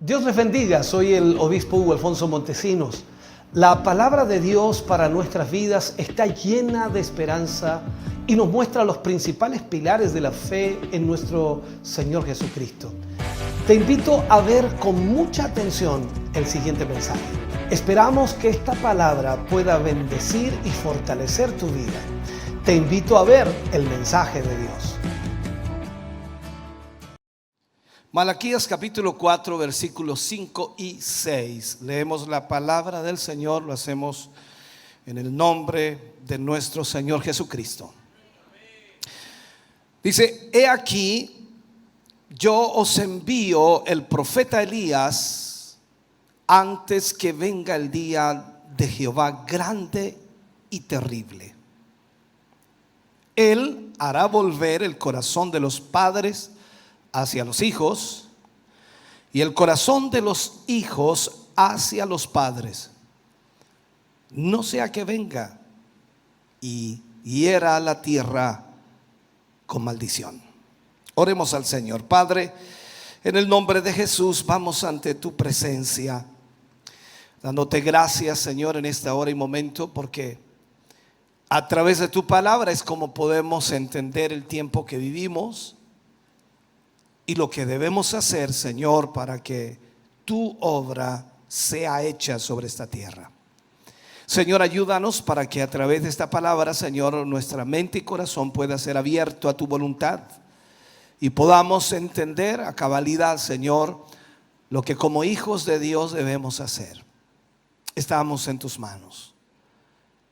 Dios les bendiga, soy el obispo Hugo Alfonso Montesinos. La palabra de Dios para nuestras vidas está llena de esperanza y nos muestra los principales pilares de la fe en nuestro Señor Jesucristo. Te invito a ver con mucha atención el siguiente mensaje. Esperamos que esta palabra pueda bendecir y fortalecer tu vida. Te invito a ver el mensaje de Dios. Malaquías capítulo 4 versículos 5 y 6. Leemos la palabra del Señor, lo hacemos en el nombre de nuestro Señor Jesucristo. Dice: he aquí, yo os envío el profeta Elías antes que venga el día de Jehová grande y terrible. Él hará volver el corazón de los padres hacia los hijos y el corazón de los hijos hacia los padres, no sea que venga y hiera la tierra con maldición. Oremos al Señor. Padre, en el nombre de Jesús vamos ante tu presencia, dándote gracias, Señor, en esta hora y momento, porque a través de tu palabra es como podemos entender el tiempo que vivimos y lo que debemos hacer, Señor, para que tu obra sea hecha sobre esta tierra. Señor, ayúdanos para que a través de esta palabra, Señor, nuestra mente y corazón pueda ser abierto a tu voluntad y podamos entender a cabalidad, Señor, lo que como hijos de Dios debemos hacer. Estamos en tus manos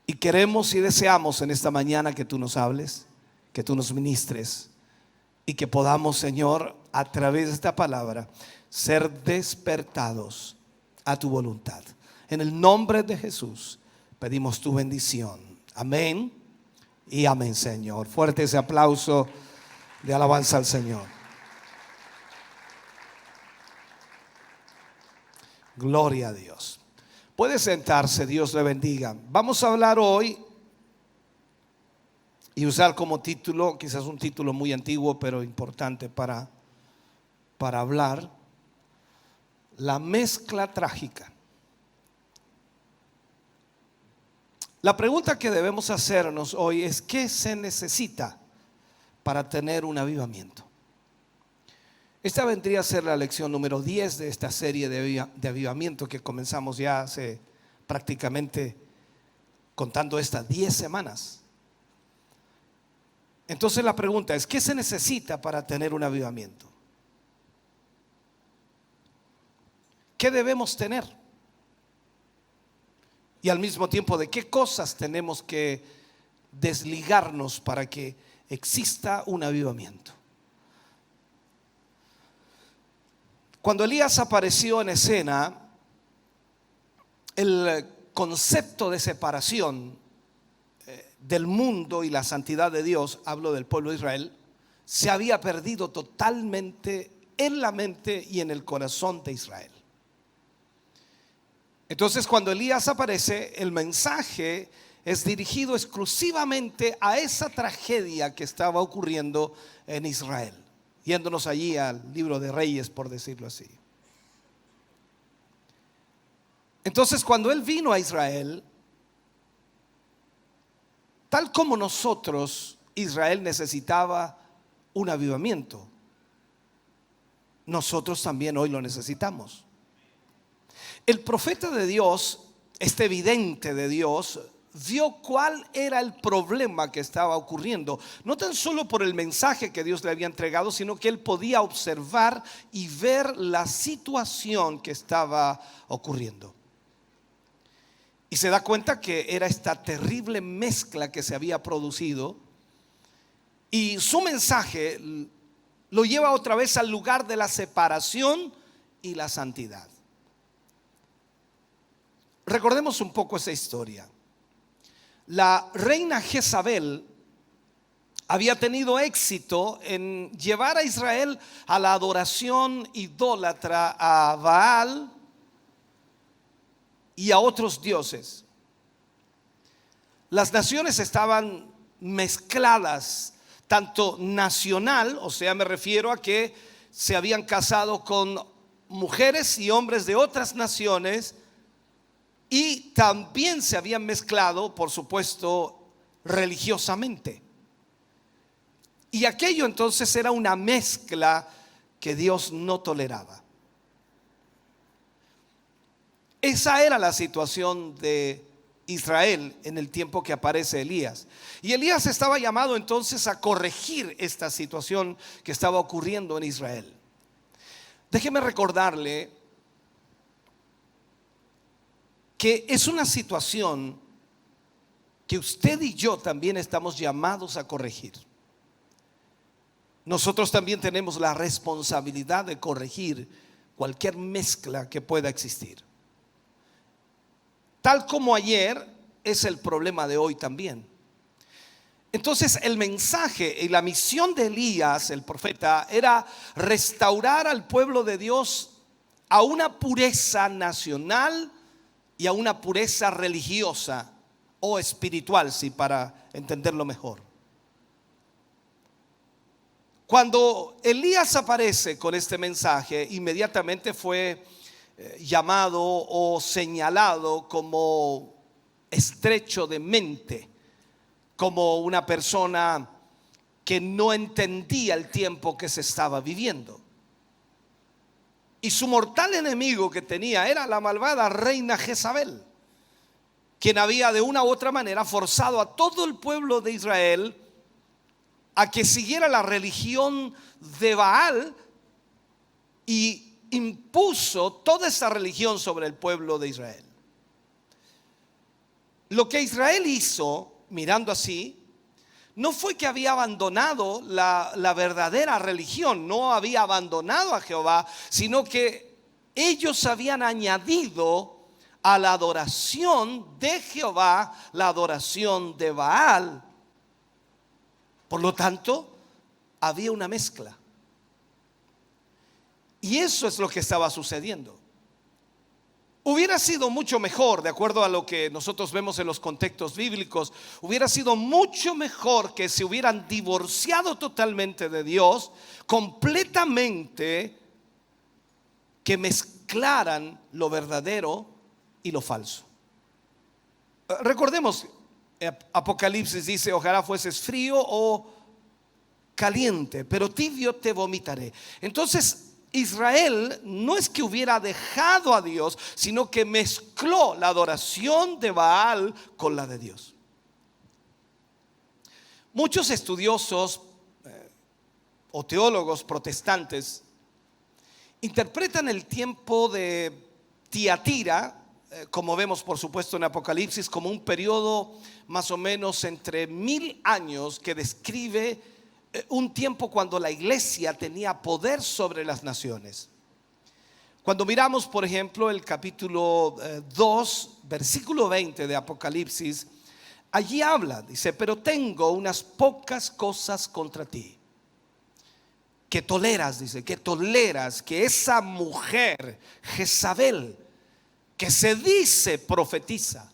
y queremos y deseamos en esta mañana que tú nos hables, que tú nos ministres y que podamos, Señor, a través de esta palabra ser despertados a tu voluntad. En el nombre de Jesús pedimos tu bendición. Amén y amén, Señor. Fuerte ese aplauso de alabanza al Señor. Gloria a Dios. Puede sentarse, Dios le bendiga. Vamos a hablar hoy y usar como título, quizás un título muy antiguo pero importante para hablar, la mezcla trágica. La pregunta que debemos hacernos hoy es: ¿qué se necesita para tener un avivamiento? Esta vendría a ser la lección número 10 de esta serie de avivamiento que comenzamos ya hace prácticamente, contando estas 10 semanas. Entonces la pregunta es: ¿qué se necesita para tener un avivamiento? ¿Qué debemos tener? Y al mismo tiempo, ¿de qué cosas tenemos que desligarnos para que exista un avivamiento? Cuando Elías apareció en escena, el concepto de separación del mundo y la santidad de Dios, hablo del pueblo de Israel, se había perdido totalmente en la mente y en el corazón de Israel. Entonces, cuando Elías aparece, el mensaje es dirigido exclusivamente a esa tragedia que estaba ocurriendo en Israel, yéndonos allí al libro de Reyes, por decirlo así. Entonces, cuando él vino a Israel, tal como nosotros, Israel necesitaba un avivamiento, nosotros también hoy lo necesitamos. El profeta de Dios, este vidente de Dios, vio cuál era el problema que estaba ocurriendo, no tan solo por el mensaje que Dios le había entregado, sino que él podía observar y ver la situación que estaba ocurriendo. Y se da cuenta que era esta terrible mezcla que se había producido, y su mensaje lo lleva otra vez al lugar de la separación y la santidad. Recordemos un poco esa historia. La reina Jezabel había tenido éxito en llevar a Israel a la adoración idólatra a Baal y a otros dioses. Las naciones estaban mezcladas, tanto nacional, o sea, me refiero a que se habían casado con mujeres y hombres de otras naciones y también se habían mezclado, por supuesto, religiosamente. Y aquello entonces era una mezcla que Dios no toleraba. Esa era la situación de Israel en el tiempo que aparece Elías. Y Elías estaba llamado entonces a corregir esta situación que estaba ocurriendo en Israel. Déjeme recordarle que es una situación que usted y yo también estamos llamados a corregir. Nosotros también tenemos la responsabilidad de corregir cualquier mezcla que pueda existir. Tal como ayer, es el problema de hoy también. Entonces el mensaje y la misión de Elías, el profeta, era restaurar al pueblo de Dios a una pureza nacional y a una pureza religiosa o espiritual, si para entenderlo mejor. Cuando Elías aparece con este mensaje, inmediatamente fue llamado o señalado como estrecho de mente, como una persona que no entendía el tiempo que se estaba viviendo. Y su mortal enemigo que tenía era la malvada reina Jezabel, quien había de una u otra manera forzado a todo el pueblo de Israel a que siguiera la religión de Baal y impuso toda esa religión sobre el pueblo de Israel. Lo que Israel hizo, mirando así, no fue que había abandonado la verdadera religión, no había abandonado a Jehová, sino que ellos habían añadido a la adoración de Jehová la adoración de Baal. Por lo tanto, había una mezcla. Y eso es lo que estaba sucediendo. Hubiera sido mucho mejor, de acuerdo a lo que nosotros vemos en los contextos bíblicos, hubiera sido mucho mejor que se hubieran divorciado totalmente de Dios, completamente, que mezclaran lo verdadero y lo falso. Recordemos, Apocalipsis dice: ojalá fueses frío o caliente, pero tibio te vomitaré. Entonces Israel no es que hubiera dejado a Dios, sino que mezcló la adoración de Baal con la de Dios. Muchos estudiosos o teólogos protestantes interpretan el tiempo de Tiatira, como vemos por supuesto en Apocalipsis, como un periodo más o menos entre 1000 años que describe un tiempo cuando la iglesia tenía poder sobre las naciones. Cuando miramos, por ejemplo, el capítulo 2, versículo 20 de Apocalipsis, allí habla, dice: pero tengo unas pocas cosas contra ti, que toleras, dice, que toleras que esa mujer Jezabel, que se dice profetiza,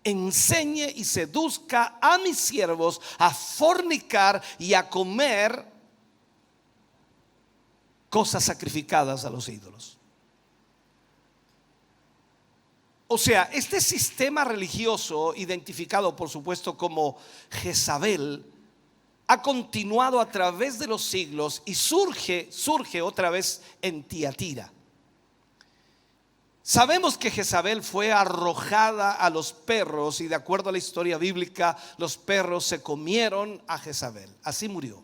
enseñe y seduzca a mis siervos a fornicar y a comer cosas sacrificadas a los ídolos. O sea, este sistema religioso, identificado por supuesto como Jezabel, ha continuado a través de los siglos y surge otra vez en Tiatira. Sabemos que Jezabel fue arrojada a los perros y, de acuerdo a la historia bíblica, los perros se comieron a Jezabel. Así murió.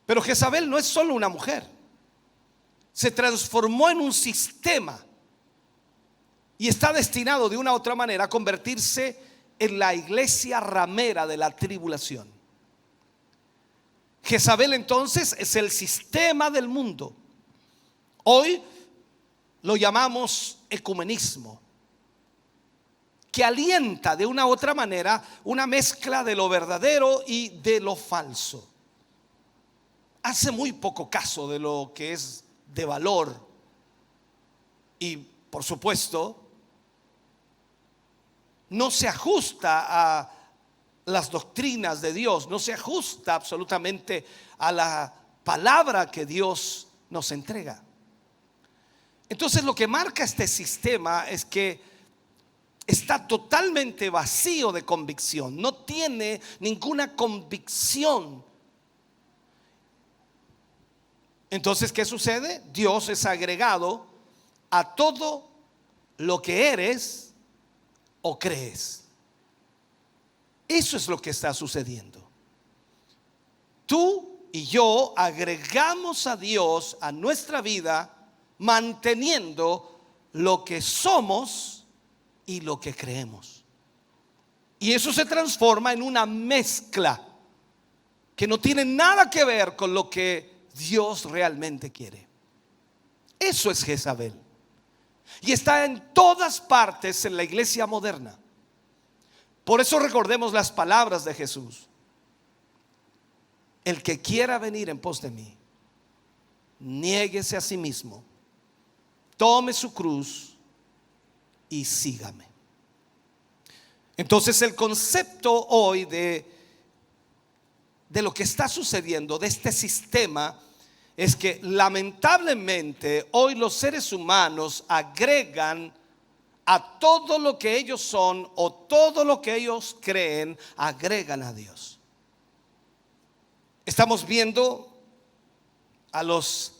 Pero Jezabel no es solo una mujer, se transformó en un sistema y está destinado de una u otra manera a convertirse en la iglesia ramera de la tribulación. Jezabel entonces es el sistema del mundo. Hoy lo llamamos ecumenismo, que alienta de una u otra manera una mezcla de lo verdadero y de lo falso. Hace muy poco caso de lo que es de valor y, por supuesto, no se ajusta a las doctrinas de Dios, no se ajusta absolutamente a la palabra que Dios nos entrega. Entonces lo que marca este sistema es que está totalmente vacío de convicción, no tiene ninguna convicción. Entonces, ¿qué sucede? Dios es agregado a todo lo que eres o crees. Eso es lo que está sucediendo. Tú y yo agregamos a Dios a nuestra vida, manteniendo lo que somos y lo que creemos. Y eso se transforma en una mezcla que no tiene nada que ver con lo que Dios realmente quiere. Eso es Jezabel. Y está en todas partes en la iglesia moderna. Por eso recordemos las palabras de Jesús: el que quiera venir en pos de mí, niéguese a sí mismo, tome su cruz y sígame. Entonces el concepto hoy de lo que está sucediendo, de este sistema, es que lamentablemente hoy los seres humanos agregan a todo lo que ellos son o todo lo que ellos creen, agregan a Dios. Estamos viendo a los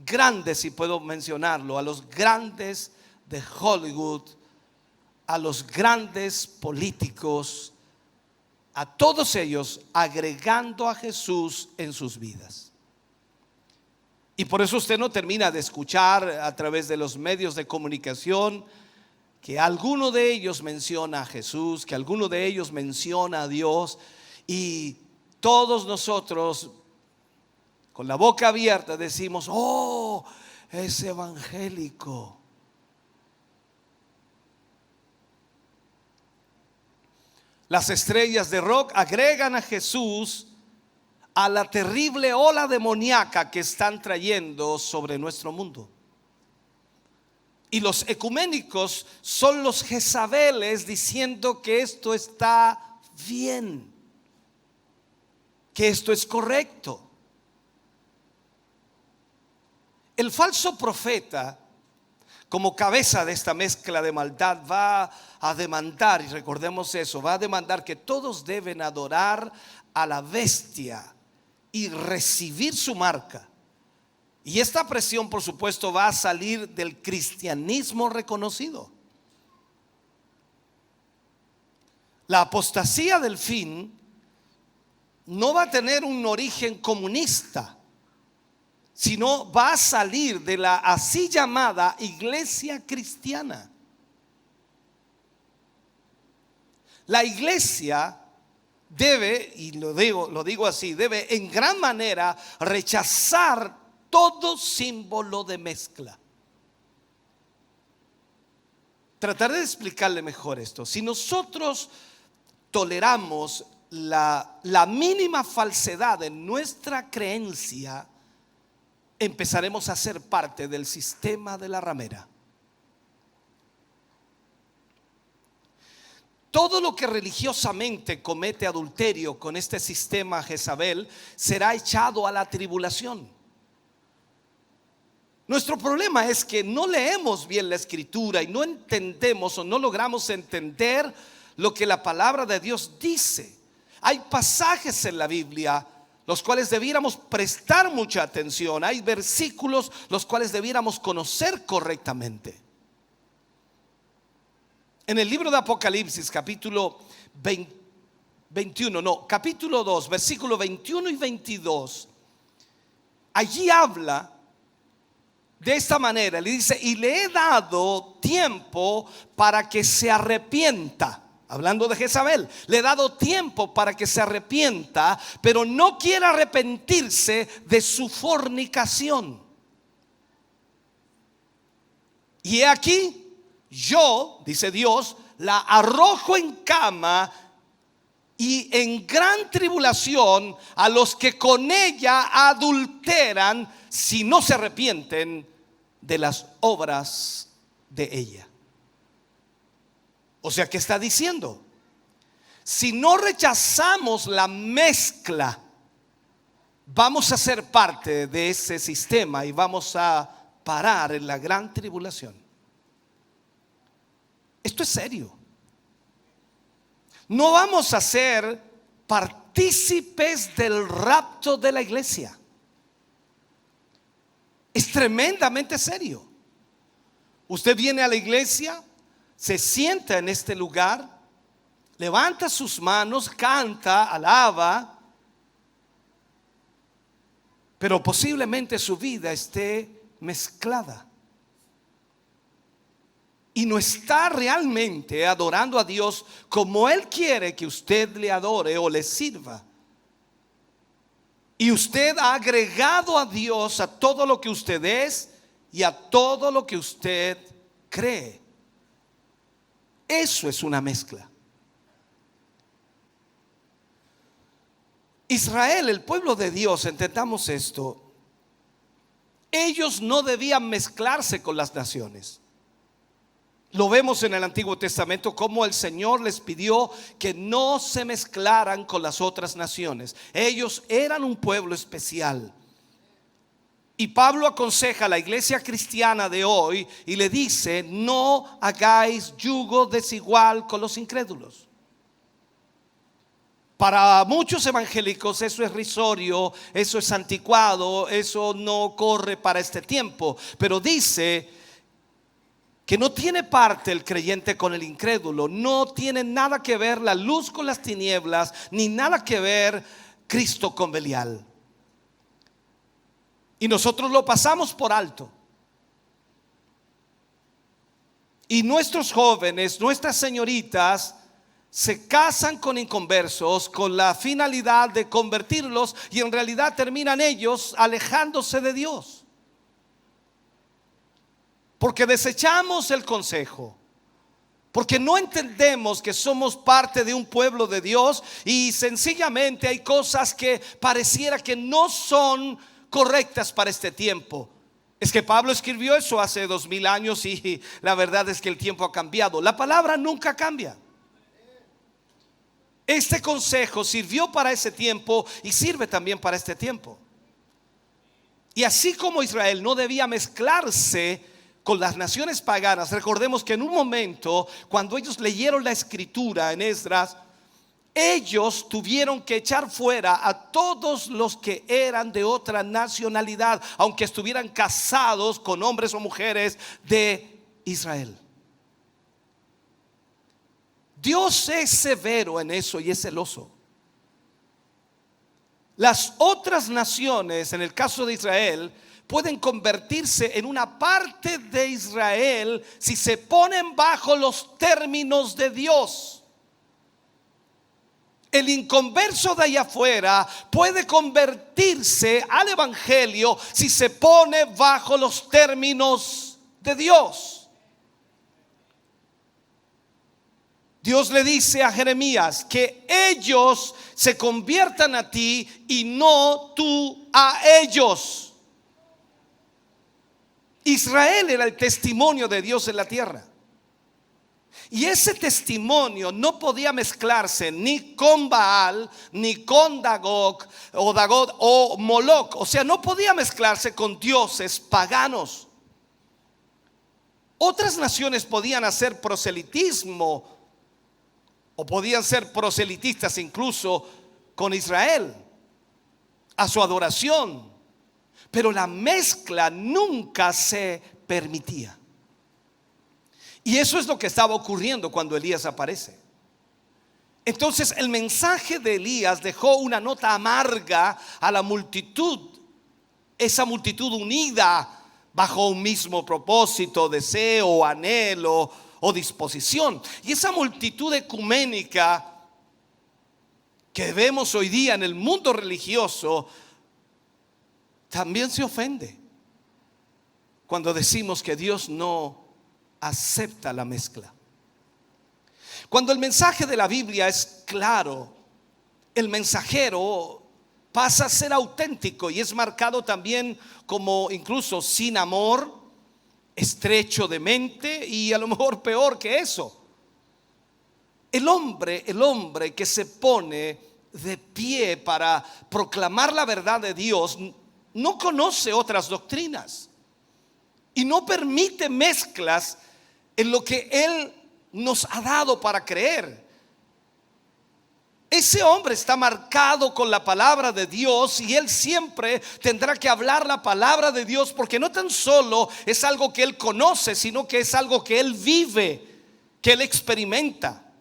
grandes, si puedo mencionarlo, a los grandes de Hollywood, a los grandes políticos, a todos ellos agregando a Jesús en sus vidas. Y por eso usted no termina de escuchar a través de los medios de comunicación que alguno de ellos menciona a Jesús, que alguno de ellos menciona a Dios, y todos nosotros con la boca abierta decimos: oh, es evangélico. Las estrellas de rock agregan a Jesús a la terrible ola demoníaca que están trayendo sobre nuestro mundo. Y los ecuménicos son los Jezabeles diciendo que esto está bien, que esto es correcto. El falso profeta, como cabeza de esta mezcla de maldad, va a demandar, y recordemos eso, va a demandar que todos deben adorar a la bestia y recibir su marca. Y esta presión, por supuesto, va a salir del cristianismo reconocido. La apostasía del fin no va a tener un origen comunista, sino va a salir de la así llamada iglesia cristiana. La iglesia debe, y lo digo así, debe en gran manera rechazar todo símbolo de mezcla. Trataré de explicarle mejor esto. Si nosotros toleramos la mínima falsedad en nuestra creencia, empezaremos a ser parte del sistema de la ramera. Todo lo que religiosamente comete adulterio con este sistema Jezabel será echado a la tribulación. Nuestro problema es que no leemos bien la escritura y no entendemos o no logramos entender lo que la palabra de Dios dice. Hay pasajes en la Biblia los cuales debiéramos prestar mucha atención. Hay versículos los cuales debiéramos conocer correctamente. En el libro de Apocalipsis, capítulo 2, versículo 21 y 22, allí habla de esta manera, le dice: y le he dado tiempo para que se arrepienta. Hablando de Jezabel, le he dado tiempo para que se arrepienta, pero no quiere arrepentirse de su fornicación. Y he aquí, yo, dice Dios, la arrojo en cama y en gran tribulación a los que con ella adulteran, si no se arrepienten de las obras de ella. O sea, ¿qué está diciendo? Si no rechazamos la mezcla vamos a ser parte de ese sistema y vamos a parar en la gran tribulación. Esto es serio. No vamos a ser partícipes del rapto de la iglesia. Es tremendamente serio. Usted viene a la iglesia, se sienta en este lugar, levanta sus manos, canta, alaba, pero posiblemente su vida esté mezclada y no está realmente adorando a Dios como Él quiere que usted le adore o le sirva. Y usted ha agregado a Dios a todo lo que usted es y a todo lo que usted cree. Eso es una mezcla. Israel, el pueblo de Dios, entendamos esto, ellos no debían mezclarse con las naciones. Lo vemos en el Antiguo Testamento como el Señor les pidió que no se mezclaran con las otras naciones. Ellos eran un pueblo especial. Y Pablo aconseja a la iglesia cristiana de hoy y le dice: no hagáis yugo desigual con los incrédulos. Para muchos evangélicos eso es risorio, eso es anticuado, eso no corre para este tiempo. Pero dice que no tiene parte el creyente con el incrédulo, no tiene nada que ver la luz con las tinieblas, ni nada que ver Cristo con Belial. Y nosotros lo pasamos por alto. Y nuestros jóvenes, nuestras señoritas, se casan con inconversos con la finalidad de convertirlos, y en realidad terminan ellos alejándose de Dios. Porque desechamos el consejo, porque no entendemos que somos parte de un pueblo de Dios y sencillamente hay cosas que pareciera que no son correctas para este tiempo. Es que Pablo escribió eso hace 2000 años y la verdad es que el tiempo ha cambiado. La palabra nunca cambia. Este consejo sirvió para ese tiempo y sirve también para este tiempo. Y así como Israel no debía mezclarse con las naciones paganas, recordemos que en un momento, cuando ellos leyeron la escritura en Esdras, ellos tuvieron que echar fuera a todos los que eran de otra nacionalidad, aunque estuvieran casados con hombres o mujeres de Israel. Dios es severo en eso y es celoso. Las otras naciones, en el caso de Israel, pueden convertirse en una parte de Israel si se ponen bajo los términos de Dios. El inconverso de allá afuera puede convertirse al evangelio si se pone bajo los términos de Dios. Dios le dice a Jeremías que ellos se conviertan a ti y no tú a ellos. Israel era el testimonio de Dios en la tierra. Y ese testimonio no podía mezclarse ni con Baal, ni con Dagog o Moloch. O sea, no podía mezclarse con dioses paganos. Otras naciones podían hacer proselitismo o podían ser proselitistas incluso con Israel, a su adoración, pero la mezcla nunca se permitía. Y eso es lo que estaba ocurriendo cuando Elías aparece. Entonces el mensaje de Elías dejó una nota amarga a la multitud, esa multitud unida bajo un mismo propósito, deseo, anhelo o disposición. Y esa multitud ecuménica que vemos hoy día en el mundo religioso también se ofende cuando decimos que Dios no acepta la mezcla. Cuando el mensaje de la Biblia es claro, el mensajero pasa a ser auténtico y es marcado también como incluso sin amor, estrecho de mente y a lo mejor peor que eso. El hombre que se pone de pie para proclamar la verdad de Dios no conoce otras doctrinas y no permite mezclas en lo que Él nos ha dado para creer. Ese hombre está marcado con la palabra de Dios y él siempre tendrá que hablar la palabra de Dios, porque no tan solo es algo que él conoce, sino que es algo que él vive, que él experimenta.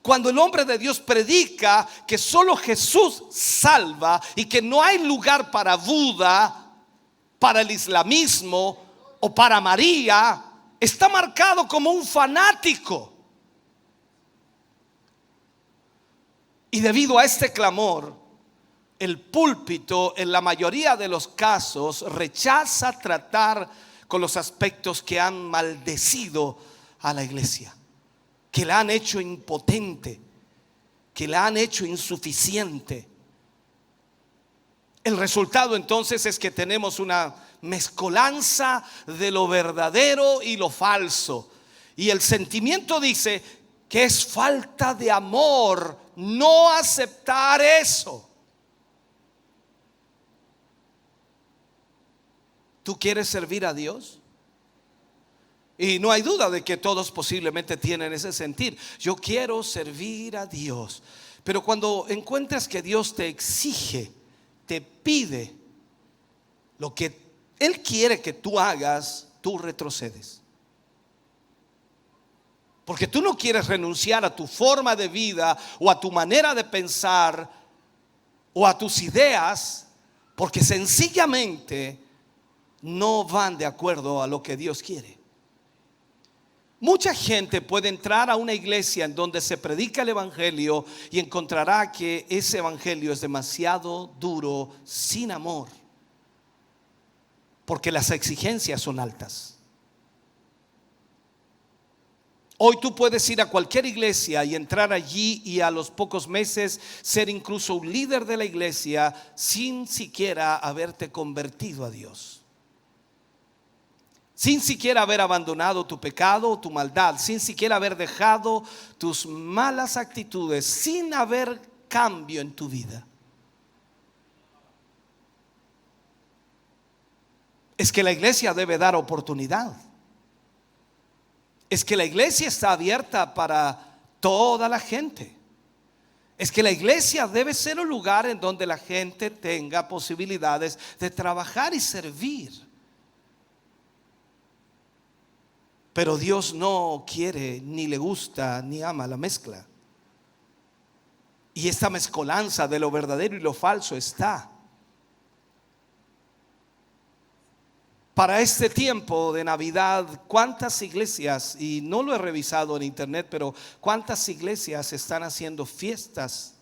Cuando el hombre de Dios predica que solo Jesús salva y que no hay lugar para Buda, para el islamismo o para María, está marcado como un fanático. Y debido a este clamor, el púlpito en la mayoría de los casos rechaza tratar con los aspectos que han maldecido a la iglesia, que la han hecho impotente, que la han hecho insuficiente. El resultado entonces es que tenemos una mezcolanza de lo verdadero y lo falso. Y el sentimiento dice que es falta de amor no aceptar eso. ¿Tú quieres servir a Dios? Y no hay duda de que todos posiblemente tienen ese sentir. Yo quiero servir a Dios. Pero cuando encuentras que Dios te exige, te pide lo que Él quiere que tú hagas, tú retrocedes. Porque tú no quieres renunciar a tu forma de vida o a tu manera de pensar o a tus ideas, porque sencillamente no van de acuerdo a lo que Dios quiere. Mucha gente puede entrar a una iglesia en donde se predica el evangelio y encontrará que ese evangelio es demasiado duro, sin amor, porque las exigencias son altas. Hoy tú puedes ir a cualquier iglesia y entrar allí y a los pocos meses ser incluso un líder de la iglesia sin siquiera haberte convertido a Dios, sin siquiera haber abandonado tu pecado o tu maldad, sin siquiera haber dejado tus malas actitudes, sin haber cambio en tu vida. Es que la iglesia debe dar oportunidad. Es que la iglesia está abierta para toda la gente. Es que la iglesia debe ser un lugar en donde la gente tenga posibilidades de trabajar y servir. Pero Dios no quiere, ni le gusta, ni ama la mezcla. Y esta mezcolanza de lo verdadero y lo falso está. Para este tiempo de Navidad, ¿cuántas iglesias, y no lo he revisado en internet, pero cuántas iglesias están haciendo fiestas?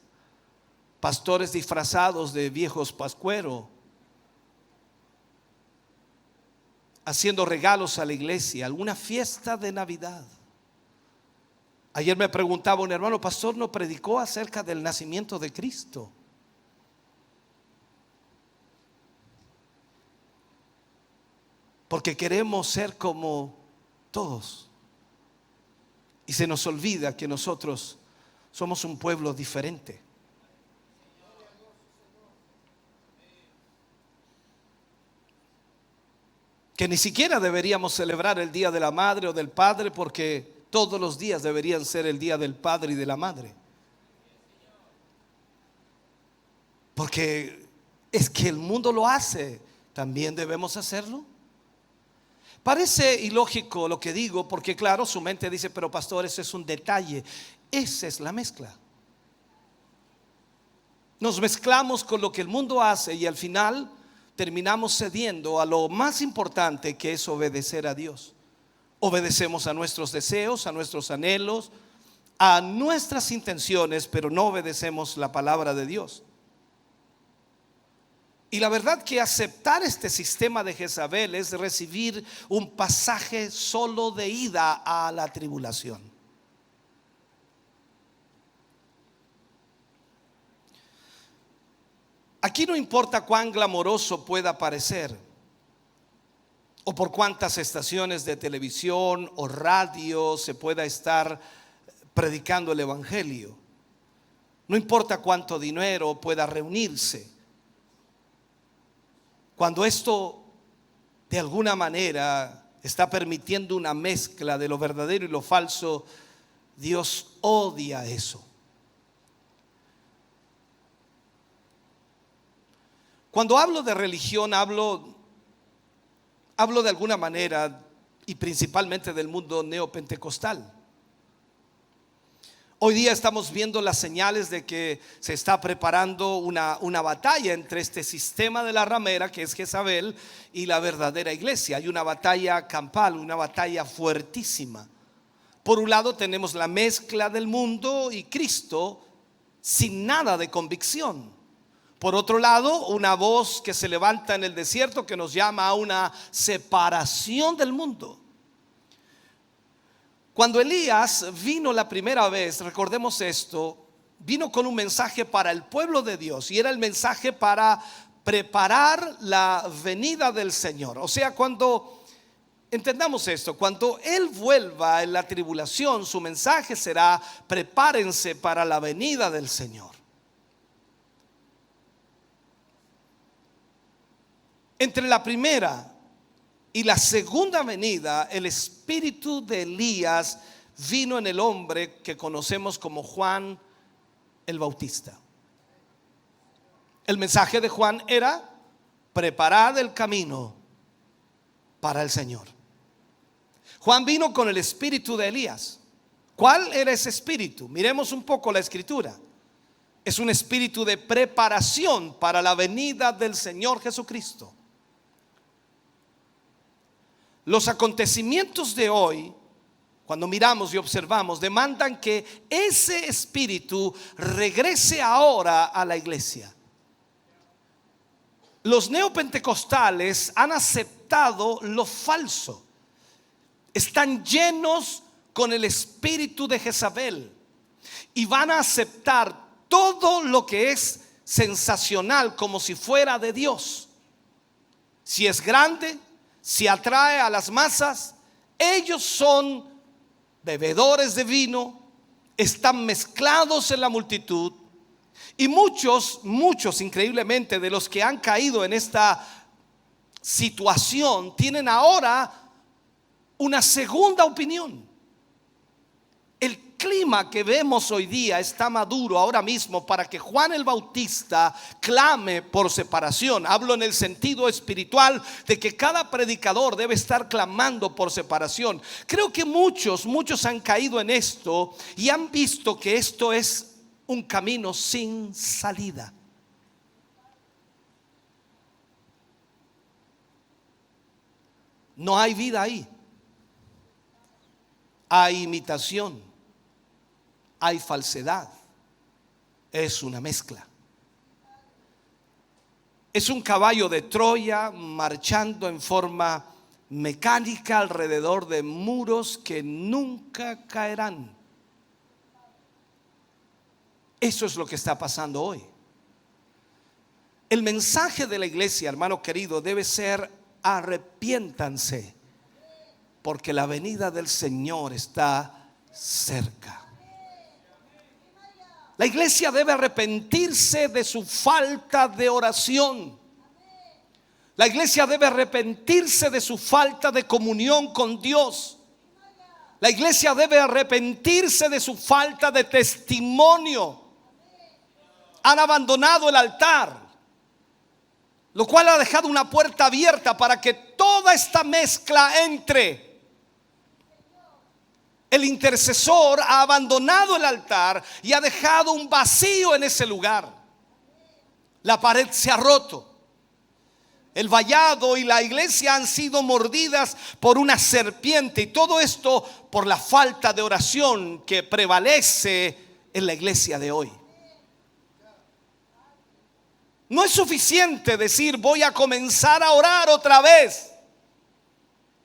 Pastores disfrazados de viejos pascueros, haciendo regalos a la iglesia, alguna fiesta de Navidad. Ayer me preguntaba un hermano: pastor, ¿no predicó acerca del nacimiento de Cristo? Porque queremos ser como todos y se nos olvida que nosotros somos un pueblo diferente. Que ni siquiera deberíamos celebrar el día de la madre o del padre, porque todos los días deberían ser el día del padre y de la madre. Porque es que el mundo lo hace, también debemos hacerlo. Parece ilógico lo que digo, porque claro, su mente dice: pero pastor, eso es un detalle. Esa es la mezcla. Nos mezclamos con lo que el mundo hace y al final terminamos cediendo a lo más importante, que es obedecer a Dios. Obedecemos a nuestros deseos, a nuestros anhelos, a nuestras intenciones, pero no obedecemos la palabra de Dios. Y la verdad que aceptar este sistema de Jezabel es recibir un pasaje solo de ida a la tribulación. Aquí no importa cuán glamoroso pueda parecer, o por cuántas estaciones de televisión o radio se pueda estar predicando el evangelio. No importa cuánto dinero pueda reunirse. Cuando esto de alguna manera está permitiendo una mezcla de lo verdadero y lo falso, Dios odia eso. Cuando hablo de religión, hablo de alguna manera y principalmente del mundo neopentecostal. Hoy día estamos viendo las señales de que se está preparando una batalla entre este sistema de la ramera, que es Jezabel, y la verdadera iglesia. Hay una batalla campal, una batalla fuertísima. Por un lado tenemos la mezcla del mundo y Cristo sin nada de convicción. Por otro lado, una voz que se levanta en el desierto que nos llama a una separación del mundo. Cuando Elías vino la primera vez, recordemos esto, vino con un mensaje para el pueblo de Dios, y era el mensaje para preparar la venida del Señor. O sea, cuando entendamos esto, cuando Él vuelva en la tribulación, su mensaje será: prepárense para la venida del Señor. Entre la primera y la segunda venida, el espíritu de Elías vino en el hombre que conocemos como Juan el Bautista. El mensaje de Juan era: preparad el camino para el Señor. Juan vino con el espíritu de Elías. ¿Cuál era ese espíritu? Miremos un poco la escritura. Es un espíritu de preparación para la venida del Señor Jesucristo. Los acontecimientos de hoy, cuando miramos y observamos, demandan que ese espíritu regrese ahora a la iglesia. Los neopentecostales han aceptado lo falso. Están llenos con el espíritu de Jezabel y van a aceptar todo lo que es sensacional como si fuera de Dios. Si es grande, si atrae a las masas, ellos son bebedores de vino, están mezclados en la multitud. Y muchos increíblemente de los que han caído en esta situación tienen ahora una segunda opinión. El clima que vemos hoy día está maduro ahora mismo para que Juan el Bautista clame por separación. Hablo en el sentido espiritual de que cada predicador debe estar clamando por separación. Creo que muchos han caído en esto y han visto que esto es un camino sin salida. No hay vida ahí. Hay imitación. Hay falsedad. Es una mezcla. Es un caballo de Troya marchando en forma mecánica alrededor de muros que nunca caerán. Eso es lo que está pasando hoy. El mensaje de la iglesia, hermano querido, debe ser: arrepiéntanse, porque la venida del Señor está cerca. La iglesia debe arrepentirse de su falta de oración. La iglesia debe arrepentirse de su falta de comunión con Dios. La iglesia debe arrepentirse de su falta de testimonio. Han abandonado el altar, lo cual ha dejado una puerta abierta para que toda esta mezcla entre. El intercesor ha abandonado el altar y ha dejado un vacío en ese lugar. La pared se ha roto. El vallado y la iglesia han sido mordidas por una serpiente, y todo esto por la falta de oración que prevalece en la iglesia de hoy. No es suficiente decir: voy a comenzar a orar otra vez.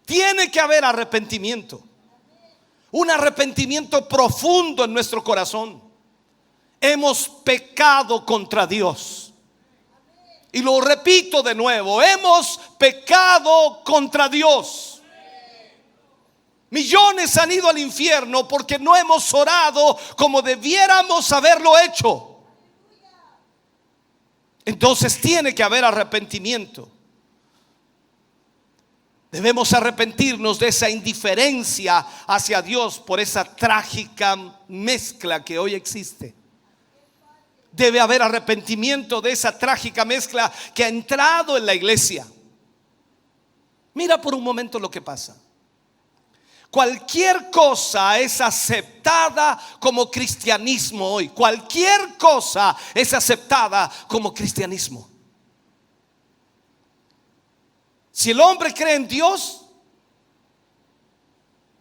Tiene que haber arrepentimiento. Un arrepentimiento profundo en nuestro corazón. Hemos pecado contra Dios. Y lo repito de nuevo: hemos pecado contra Dios. Millones han ido al infierno porque no hemos orado como debiéramos haberlo hecho. Entonces tiene que haber arrepentimiento. Debemos arrepentirnos de esa indiferencia hacia Dios por esa trágica mezcla que hoy existe. Debe haber arrepentimiento de esa trágica mezcla que ha entrado en la iglesia. Mira por un momento lo que pasa. Cualquier cosa es aceptada como cristianismo hoy. Cualquier cosa es aceptada como cristianismo. Si el hombre cree en Dios,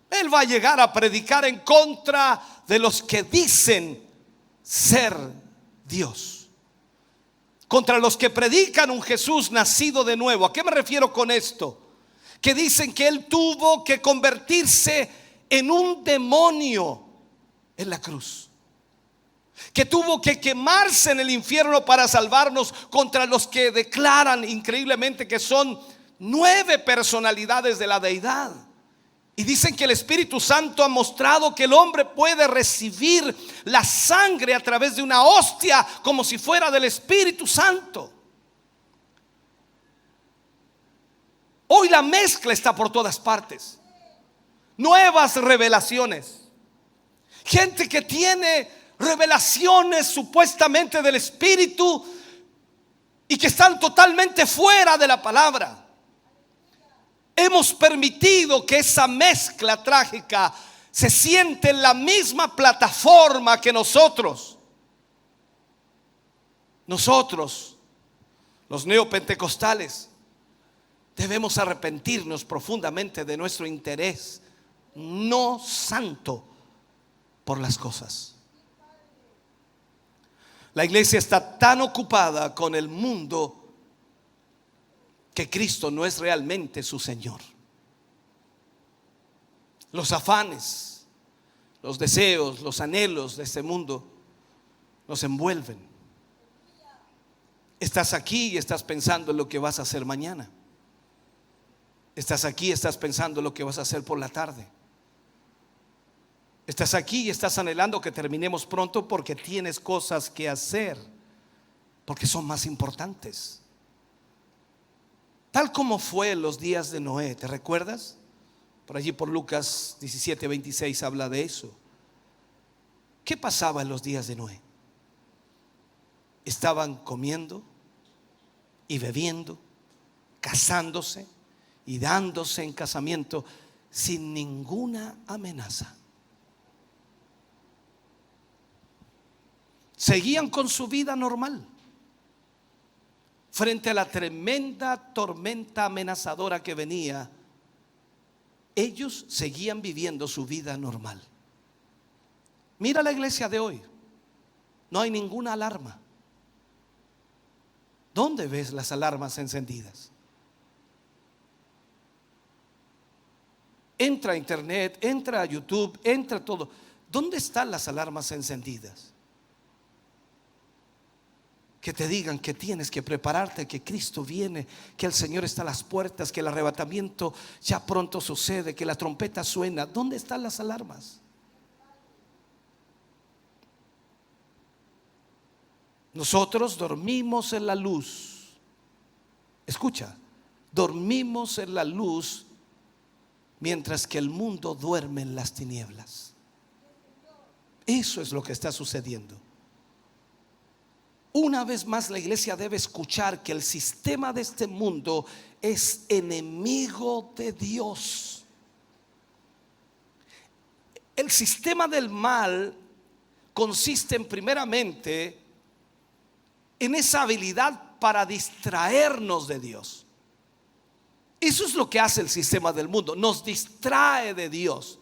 él va a llegar a predicar en contra de los que dicen ser Dios, contra los que predican un Jesús nacido de nuevo. ¿A qué me refiero con esto? Que dicen que Él tuvo que convertirse en un demonio en la cruz, que tuvo que quemarse en el infierno para salvarnos, contra los que declaran increíblemente que son 9 personalidades de la deidad. Y dicen que el Espíritu Santo ha mostrado que el hombre puede recibir la sangre a través de una hostia como si fuera del Espíritu Santo. Hoy la mezcla está por todas partes. Nuevas revelaciones. Gente que tiene revelaciones supuestamente del Espíritu y que están totalmente fuera de la palabra. Hemos permitido que esa mezcla trágica se siente en la misma plataforma que nosotros. Nosotros, los neopentecostales, debemos arrepentirnos profundamente de nuestro interés no santo por las cosas. La iglesia está tan ocupada con el mundo que Cristo no es realmente su Señor. Los afanes, los deseos, los anhelos de este mundo nos envuelven. Estás aquí y estás pensando en lo que vas a hacer mañana. Estás aquí y estás pensando en lo que vas a hacer por la tarde. Estás aquí y estás anhelando que terminemos pronto porque tienes cosas que hacer, porque son más importantes. Tal como fue en los días de Noé, ¿te recuerdas? Por allí por Lucas 17:26 habla de eso. ¿Qué pasaba en los días de Noé? Estaban comiendo y bebiendo, casándose y dándose en casamiento sin ninguna amenaza. Seguían con su vida normal frente a la tremenda tormenta amenazadora que venía. Ellos seguían viviendo su vida normal. Mira la iglesia de hoy. No hay ninguna alarma. ¿Dónde ves las alarmas encendidas? Entra a internet, entra a YouTube, entra a todo. ¿Dónde están las alarmas encendidas? Que te digan que tienes que prepararte, que Cristo viene, que el Señor está a las puertas, que el arrebatamiento ya pronto sucede, que la trompeta suena. ¿Dónde están las alarmas? Nosotros dormimos en la luz. Escucha, dormimos en la luz mientras que el mundo duerme en las tinieblas. Eso es lo que está sucediendo. Una vez más, la iglesia debe escuchar que el sistema de este mundo es enemigo de Dios. El sistema del mal consiste primeramente en esa habilidad para distraernos de Dios. Eso es lo que hace el sistema del mundo, nos distrae de Dios.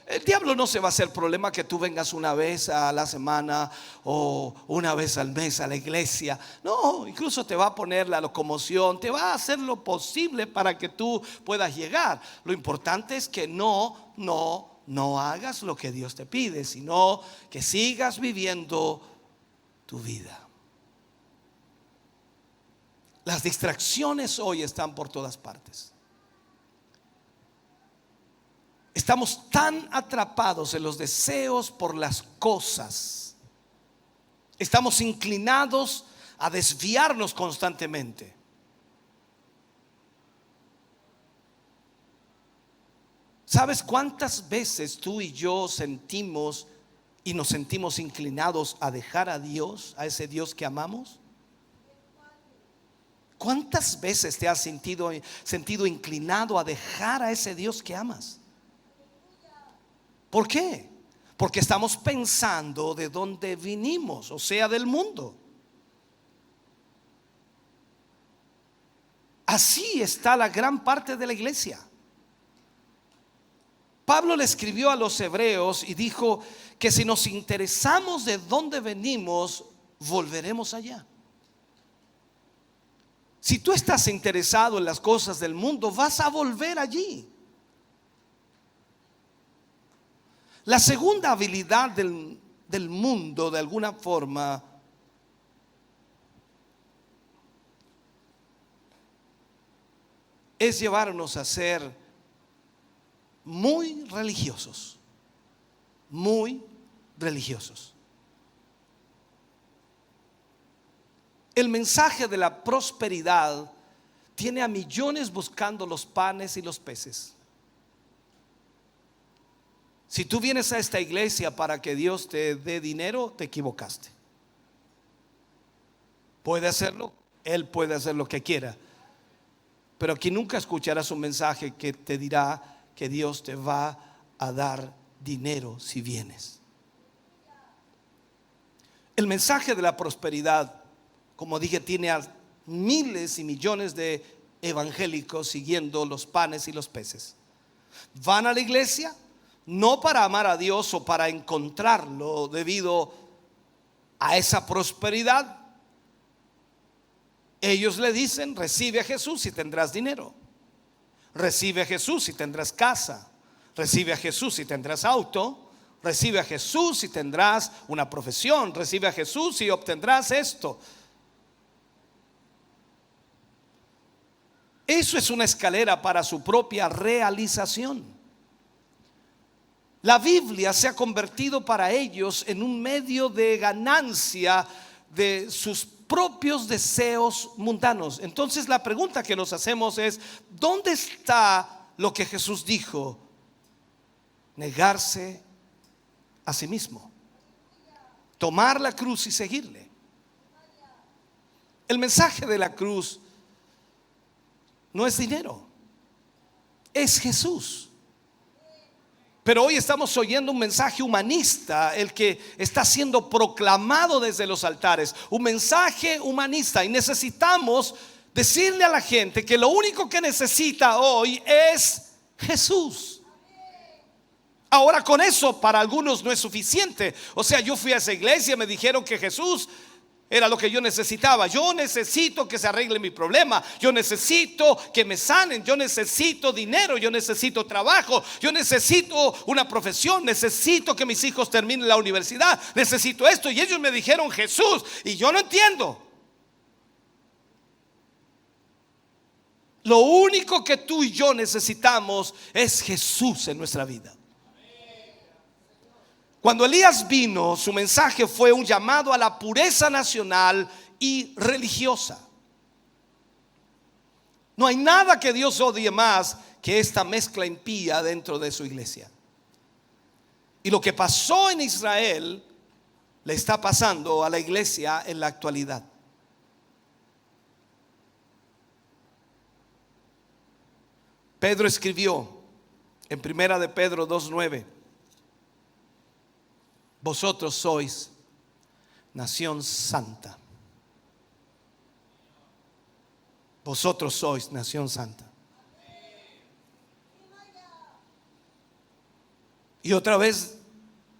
El diablo no se va a hacer problema que tú vengas una vez a la semana o una vez al mes a la iglesia. No, incluso te va a poner la locomoción, te va a hacer lo posible para que tú puedas llegar. Lo importante es que no hagas lo que Dios te pide, sino que sigas viviendo tu vida. Las distracciones hoy están por todas partes. Estamos tan atrapados en los deseos por las cosas. Estamos inclinados a desviarnos constantemente. ¿Sabes cuántas veces tú y yo sentimos y nos sentimos inclinados a dejar a Dios, a ese Dios que amamos? ¿Cuántas veces te has sentido inclinado a dejar a ese Dios que amas? ¿Por qué? Porque estamos pensando de dónde vinimos, o sea, del mundo. Así está la gran parte de la iglesia. Pablo le escribió a los hebreos y dijo que si nos interesamos de dónde venimos, volveremos allá. Si tú estás interesado en las cosas del mundo, vas a volver allí. La segunda habilidad del mundo, de alguna forma, es llevarnos a ser muy religiosos. Muy religiosos. El mensaje de la prosperidad tiene a millones buscando los panes y los peces. Si tú vienes a esta iglesia para que Dios te dé dinero, te equivocaste. Puede hacerlo, Él puede hacer lo que quiera, pero aquí nunca escucharás un mensaje que te dirá que Dios te va a dar dinero si vienes. El mensaje de la prosperidad, como dije, tiene a miles y millones de evangélicos siguiendo los panes y los peces. Van a la iglesia no para amar a Dios o para encontrarlo debido a esa prosperidad. Ellos le dicen: recibe a Jesús y tendrás dinero. Recibe a Jesús y tendrás casa. Recibe a Jesús y tendrás auto. Recibe a Jesús y tendrás una profesión. Recibe a Jesús y obtendrás esto. Eso es una escalera para su propia realización. La Biblia se ha convertido para ellos en un medio de ganancia de sus propios deseos mundanos. Entonces la pregunta que nos hacemos es: ¿dónde está lo que Jesús dijo? Negarse a sí mismo, tomar la cruz y seguirle. El mensaje de la cruz no es dinero, es Jesús. Pero hoy estamos oyendo un mensaje humanista, el que está siendo proclamado desde los altares, un mensaje humanista, y necesitamos decirle a la gente que lo único que necesita hoy es Jesús. Ahora, con eso para algunos no es suficiente. O sea, yo fui a esa iglesia, me dijeron que Jesús era lo que yo necesitaba. Yo necesito que se arregle mi problema. Yo necesito que me sanen. Yo necesito dinero. Yo necesito trabajo. Yo necesito una profesión. Necesito que mis hijos terminen la universidad. Necesito esto. Y ellos me dijeron Jesús. Y yo no entiendo. Lo único que tú y yo necesitamos es Jesús en nuestra vida. Cuando Elías vino, su mensaje fue un llamado a la pureza nacional y religiosa. No hay nada que Dios odie más que esta mezcla impía dentro de su iglesia. Y lo que pasó en Israel le está pasando a la iglesia en la actualidad. Pedro escribió en Primera de Pedro 2:9: vosotros sois nación santa. Vosotros sois nación santa. Y otra vez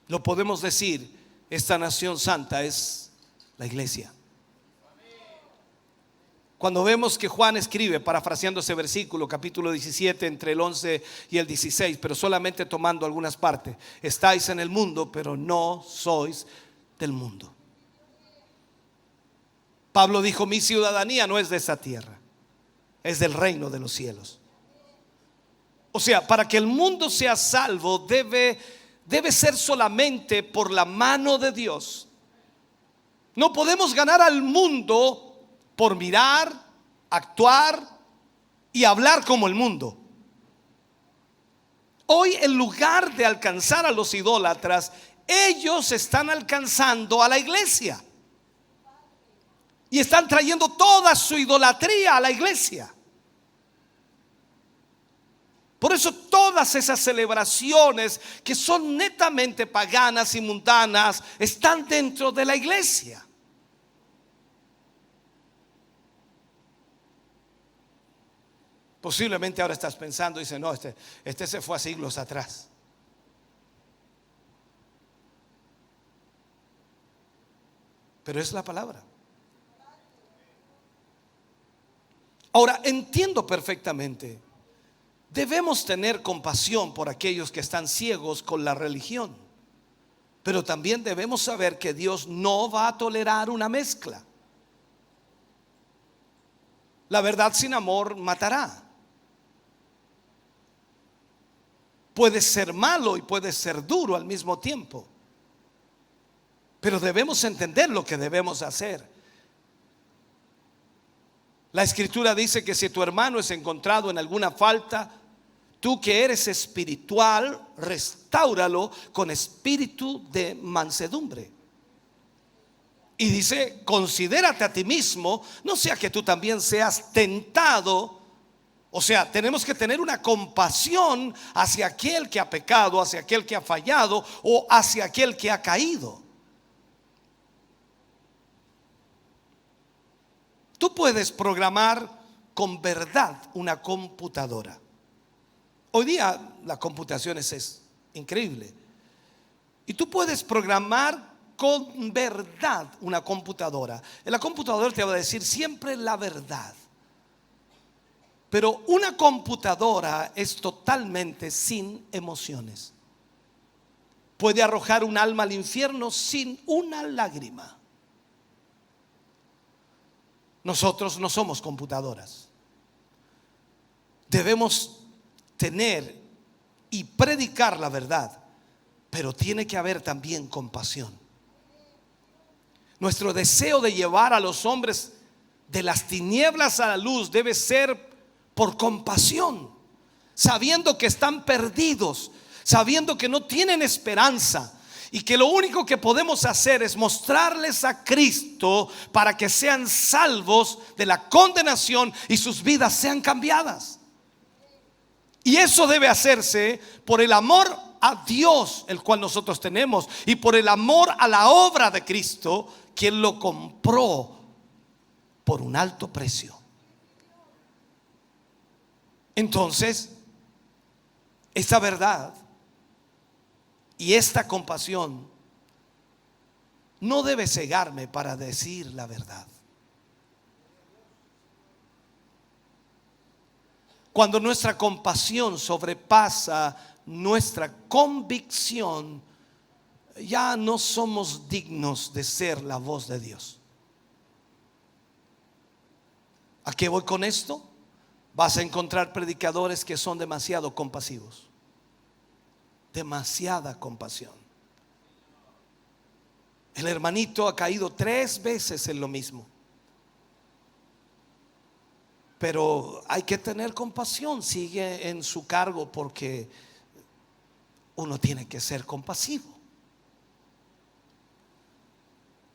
lo podemos decir: esta nación santa es la iglesia. Cuando vemos que Juan escribe, parafraseando ese versículo, capítulo 17, entre el 11 y el 16, pero solamente tomando algunas partes: estáis en el mundo, pero no sois del mundo. Pablo dijo: mi ciudadanía no es de esta tierra, es del reino de los cielos. O sea, para que el mundo sea salvo debe ser solamente por la mano de Dios. No podemos ganar al mundo por mirar, actuar y hablar como el mundo. Hoy, en lugar de alcanzar a los idólatras, ellos están alcanzando a la iglesia y están trayendo toda su idolatría a la iglesia. Por eso todas esas celebraciones que son netamente paganas y mundanas están dentro de la iglesia. Posiblemente ahora estás pensando y dices, no, este se fue a siglos atrás. Pero es la palabra. Ahora, entiendo perfectamente. Debemos tener compasión por aquellos que están ciegos con la religión. Pero también debemos saber que Dios no va a tolerar una mezcla. La verdad sin amor matará. Puede ser malo y puede ser duro al mismo tiempo. Pero debemos entender lo que debemos hacer. La escritura dice que si tu hermano es encontrado en alguna falta, tú que eres espiritual, restáuralo con espíritu de mansedumbre. Y dice, considérate a ti mismo, no sea que tú también seas tentado. O sea, tenemos que tener una compasión hacia aquel que ha pecado, hacia aquel que ha fallado o hacia aquel que ha caído. Tú puedes programar con verdad una computadora. Hoy día la computación es increíble. Y tú puedes programar con verdad una computadora. En la computadora te va a decir siempre la verdad. Pero una computadora es totalmente sin emociones. Puede arrojar un alma al infierno sin una lágrima. Nosotros no somos computadoras. Debemos tener y predicar la verdad, pero tiene que haber también compasión. Nuestro deseo de llevar a los hombres de las tinieblas a la luz debe ser por compasión, sabiendo que están perdidos, sabiendo que no tienen esperanza y que lo único que podemos hacer es mostrarles a Cristo para que sean salvos de la condenación y sus vidas sean cambiadas. Y eso debe hacerse por el amor a Dios, el cual nosotros tenemos, y por el amor a la obra de Cristo, quien lo compró por un alto precio. Entonces, esta verdad y esta compasión no debe cegarme para decir la verdad. Cuando nuestra compasión sobrepasa nuestra convicción, ya no somos dignos de ser la voz de Dios. ¿A qué voy con esto? Vas a encontrar predicadores que son demasiado compasivos. Demasiada compasión. El hermanito ha caído 3 veces en lo mismo. Pero hay que tener compasión. Sigue en su cargo porque uno tiene que ser compasivo.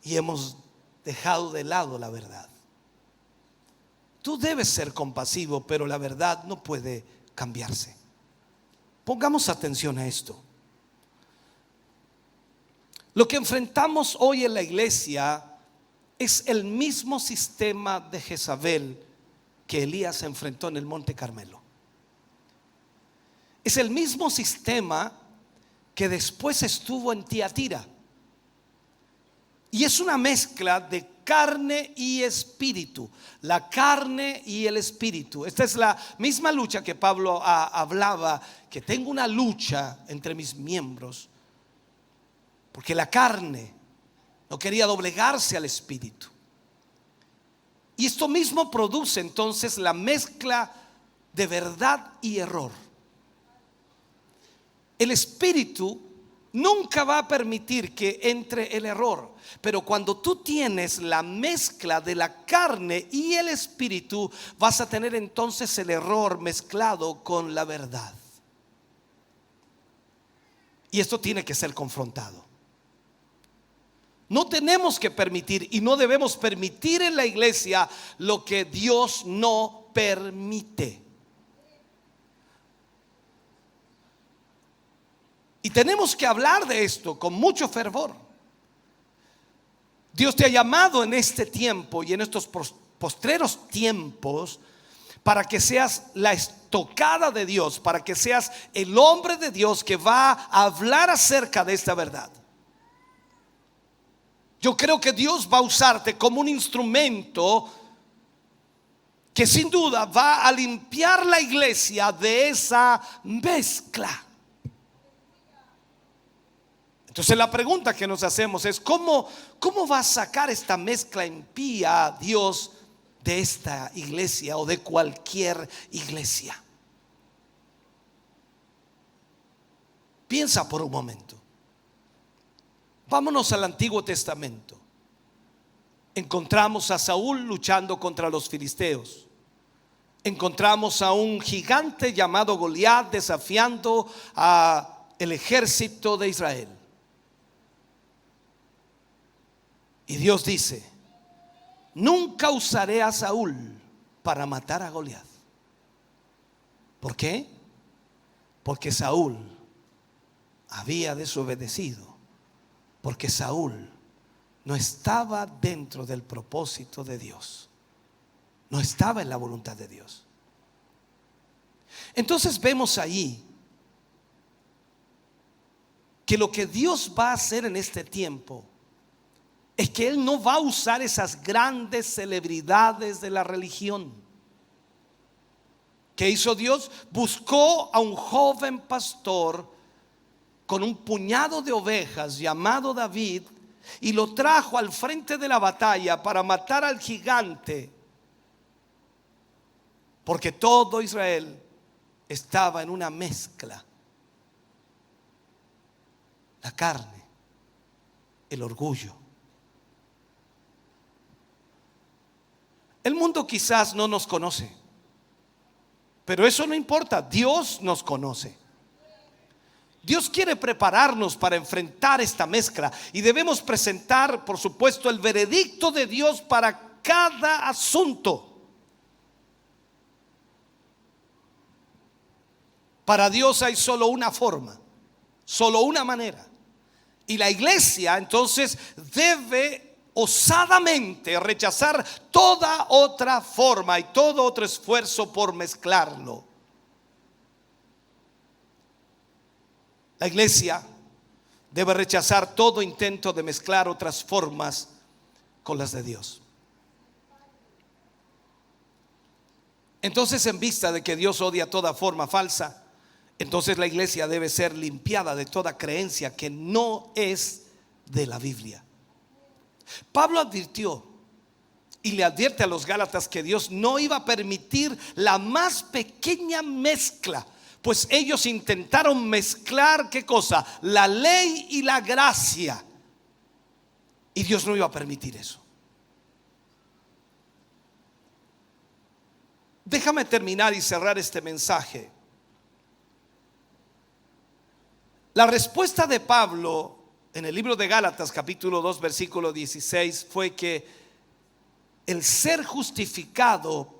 Y hemos dejado de lado la verdad. Tú debes ser compasivo, pero la verdad no puede cambiarse. Pongamos atención a esto. Lo que enfrentamos hoy en la iglesia es el mismo sistema de Jezabel que Elías enfrentó en el Monte Carmelo. Es el mismo sistema que después estuvo en Tiatira. Y es una mezcla de carne y espíritu. La carne y el espíritu. Esta es la misma lucha que Pablo hablaba, que tengo una lucha entre mis miembros, porque la carne no quería doblegarse al espíritu. Y esto mismo produce entonces la mezcla de verdad y error. El espíritu nunca va a permitir que entre el error. Pero cuando tú tienes la mezcla de la carne y el espíritu, vas a tener entonces el error mezclado con la verdad. Y esto tiene que ser confrontado. No tenemos que permitir y no debemos permitir en la iglesia lo que Dios no permite. Y tenemos que hablar de esto con mucho fervor. Dios te ha llamado en este tiempo y en estos postreros tiempos para que seas la estocada de Dios, para que seas el hombre de Dios que va a hablar acerca de esta verdad. Yo creo que Dios va a usarte como un instrumento que sin duda va a limpiar la iglesia de esa mezcla. Entonces la pregunta que nos hacemos es ¿cómo va a sacar esta mezcla impía Dios de esta iglesia o de cualquier iglesia? Piensa por un momento. Vámonos al Antiguo Testamento. Encontramos a Saúl luchando contra los filisteos. Encontramos a un gigante llamado Goliat desafiando a el ejército de Israel. Y Dios dice: nunca usaré a Saúl para matar a Goliat. ¿Por qué? Porque Saúl había desobedecido, porque Saúl no estaba dentro del propósito de Dios, no estaba en la voluntad de Dios. Entonces vemos ahí que lo que Dios va a hacer en este tiempo es que Él no va a usar esas grandes celebridades de la religión. ¿Qué hizo Dios? Buscó a un joven pastor con un puñado de ovejas llamado David y lo trajo al frente de la batalla para matar al gigante, porque todo Israel estaba en una mezcla: la carne, el orgullo. El mundo quizás no nos conoce, pero eso no importa. Dios nos conoce. Dios quiere prepararnos para enfrentar esta mezcla y debemos presentar, por supuesto, el veredicto de Dios para cada asunto. Para Dios hay solo una forma, solo una manera. Y la iglesia entonces debe osadamente rechazar toda otra forma y todo otro esfuerzo por mezclarlo. La iglesia debe rechazar todo intento de mezclar otras formas con las de Dios. Entonces, en vista de que Dios odia toda forma falsa, entonces la iglesia debe ser limpiada de toda creencia que no es de la Biblia. Pablo advirtió y le advierte a los Gálatas que Dios no iba a permitir la más pequeña mezcla, pues ellos intentaron mezclar ¿qué cosa? La ley y la gracia, y Dios no iba a permitir eso. Déjame terminar y cerrar este mensaje. La respuesta de Pablo en el libro de Gálatas capítulo 2 versículo 16 fue que el ser justificado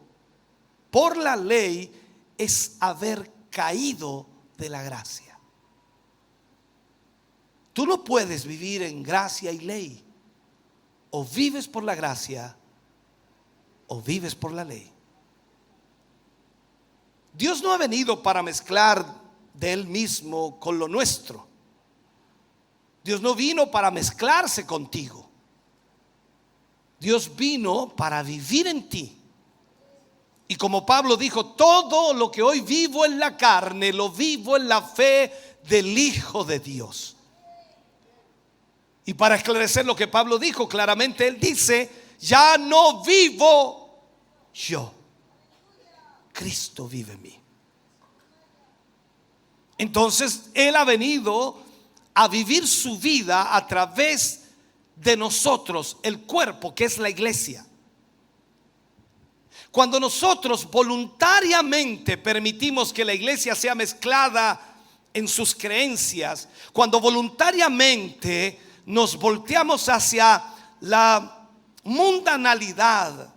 por la ley es haber caído de la gracia. Tú no puedes vivir en gracia y ley. O vives por la gracia o vives por la ley. Dios no ha venido para mezclar de Él mismo con lo nuestro. Dios no vino para mezclarse contigo. Dios vino para vivir en ti. Y como Pablo dijo, todo lo que hoy vivo en la carne, lo vivo en la fe del Hijo de Dios. Y para esclarecer lo que Pablo dijo claramente, él dice: ya no vivo yo, Cristo vive en mí. Entonces Él ha venido a vivir su vida a través de nosotros, el cuerpo que es la iglesia. Cuando nosotros voluntariamente permitimos que la iglesia sea mezclada en sus creencias, cuando voluntariamente nos volteamos hacia la mundanalidad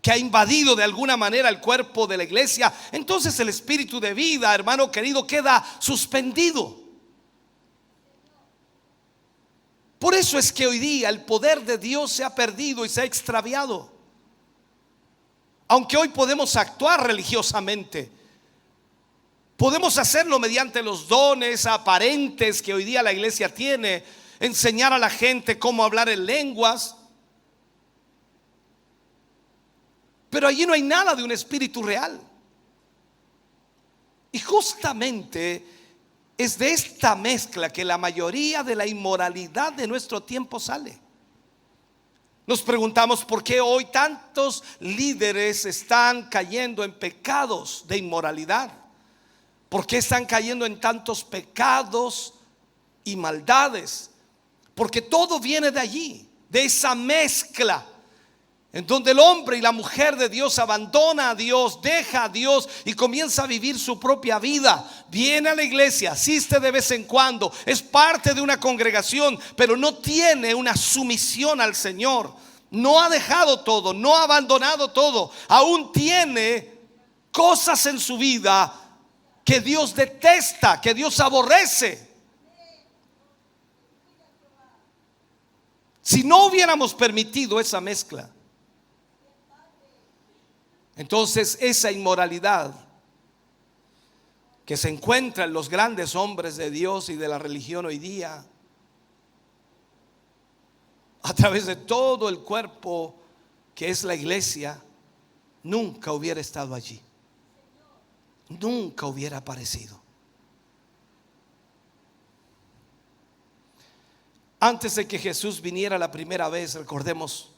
que ha invadido de alguna manera el cuerpo de la iglesia, entonces el espíritu de vida, hermano querido, queda suspendido. Por eso es que hoy día el poder de Dios se ha perdido y se ha extraviado. Aunque hoy podemos actuar religiosamente, podemos hacerlo mediante los dones aparentes que hoy día la iglesia tiene, enseñar a la gente cómo hablar en lenguas, pero allí no hay nada de un espíritu real. Y justamente es de esta mezcla que la mayoría de la inmoralidad de nuestro tiempo sale. Nos preguntamos por qué hoy tantos líderes están cayendo en pecados de inmoralidad. ¿Por qué están cayendo en tantos pecados y maldades? Porque todo viene de allí, de esa mezcla en donde el hombre y la mujer de Dios abandona a Dios, deja a Dios y comienza a vivir su propia vida. Viene a la iglesia, asiste de vez en cuando, es parte de una congregación, pero no tiene una sumisión al Señor. No ha dejado todo, no ha abandonado todo. Aún tiene cosas en su vida que Dios detesta, que Dios aborrece. Si no hubiéramos permitido esa mezcla, entonces esa inmoralidad que se encuentra en los grandes hombres de Dios y de la religión hoy día, a través de todo el cuerpo que es la iglesia, nunca hubiera estado allí, nunca hubiera aparecido. Antes de que Jesús viniera la primera vez, recordemos,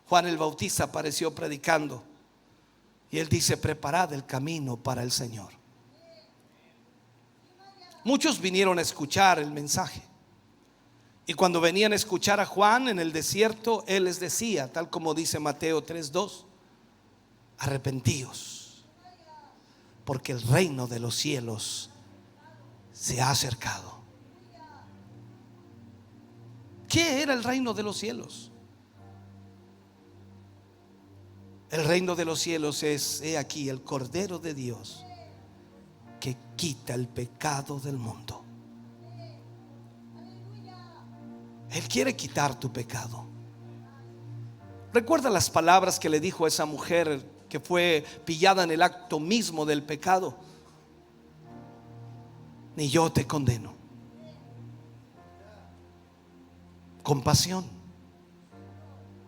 Juan el Bautista apareció predicando y él dice: preparad el camino para el Señor. Muchos vinieron a escuchar el mensaje, y cuando venían a escuchar a Juan en el desierto, él les decía, tal como dice Mateo 3:2: arrepentíos, porque el reino de los cielos se ha acercado. ¿Qué era el reino de los cielos? El reino de los cielos es, he aquí, el Cordero de Dios que quita el pecado del mundo. Él quiere quitar tu pecado. Recuerda las palabras que le dijo a esa mujer que fue pillada en el acto mismo del pecado: ni yo te condeno. Compasión,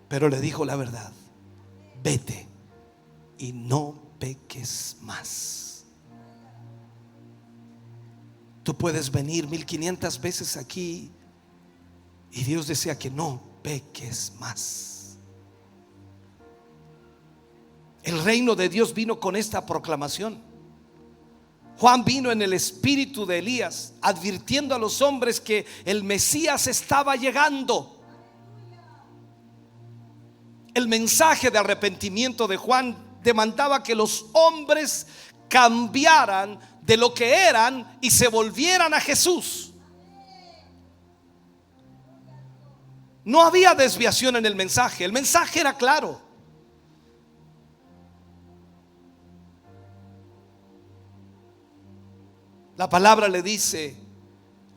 pero le dijo la verdad: vete y no peques más. Tú puedes venir 1500 veces aquí y Dios desea que no peques más. El reino de Dios vino con esta proclamación. Juan vino en el espíritu de Elías, advirtiendo a los hombres que el Mesías estaba llegando. El mensaje de arrepentimiento de Juan demandaba que los hombres cambiaran de lo que eran y se volvieran a Jesús. No había desviación en el mensaje era claro. La palabra le dice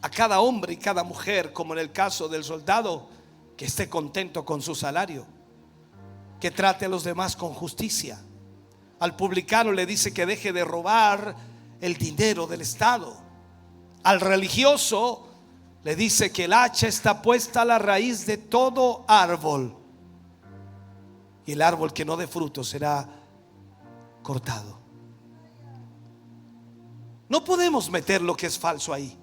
a cada hombre y cada mujer, como en el caso del soldado, que esté contento con su salario, que trate a los demás con justicia. Al publicano le dice que deje de robar el dinero del Estado. Al religioso le dice que el hacha está puesta a la raíz de todo árbol, y el árbol que no dé fruto será cortado. No podemos meter lo que es falso ahí.